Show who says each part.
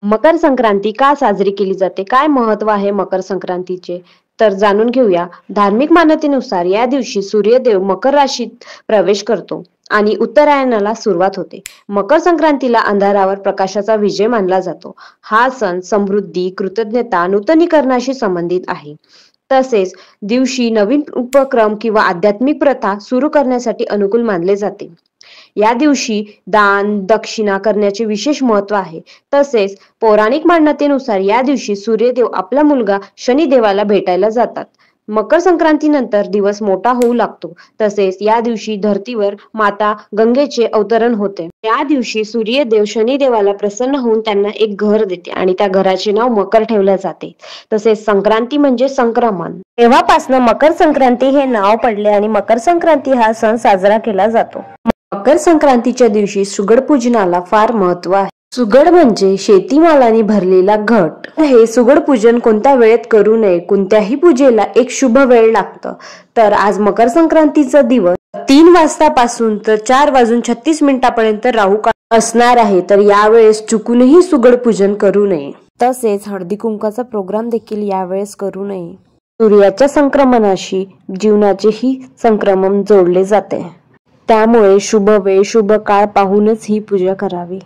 Speaker 1: मकर संक्रांती का साजरी केली जाते? काय महत्व आहे मकर संक्रांतीचे? तर जाणून घेऊया. धार्मिक मान्यतेनुसार या दिवशी सूर्यदेव मकर राशीत प्रवेश करतो आणि उत्तरायणाला सुरुवात होते. मकर संक्रांतीला अंधारावर प्रकाशाचा विजय मानला जातो. हा सण समृद्धी, कृतज्ञता, नूतनीकरणाशी संबंधित आहे. तसेच दिवशी नवीन उपक्रम किंवा आध्यात्मिक प्रथा सुरू करण्यासाठी अनुकूल मानले जाते. या दिवशी दान, दक्षिणा करण्याचे विशेष महत्व आहे. तसेच पौराणिक मान्यतेनुसार या दिवशी सूर्यदेव आपला मुलगा शनिदेवाला भेटायला जातात. मकर संक्रांतीनंतर दिवस मोठा होऊ लागतो. तसेच या दिवशी धर्तीवर माता गंगेचे अवतरण होते. या दिवशी सूर्यदेव शनिदेवाला प्रसन्न होऊन त्यांना एक घर देते आणि त्या घराचे नाव मकर ठेवले जाते. तसेच संक्रांती म्हणजे संक्रमण. तेव्हापासून मकर संक्रांती हे नाव पडले आणि मकर संक्रांती हा सण साजरा केला जातो. मकर संक्रांतीच्या दिवशी सुगड पूजनाला फार महत्व आहे. सुगड म्हणजे शेतीमालाने भरलेला घट. हे सुगड पूजन कोणत्या वेळेत करू नये. कोणत्याही पूजेला एक शुभ वेळ लागतं. तर आज मकर संक्रांतीचा दिवस 3 वाजतापासून तर 4:36 राहू काळ असणार आहे. तर यावेळेस चुकूनही सुगड पूजन करू नये. तसेच हळदी कुंकाचा प्रोग्राम देखील यावेळेस करू नये. सूर्याच्या संक्रमणाशी जीवनाचेही संक्रमण जोडले जाते. त्यामुळे शुभ वेळ, शुभ काळ पाहूनच ही पूजा करावी.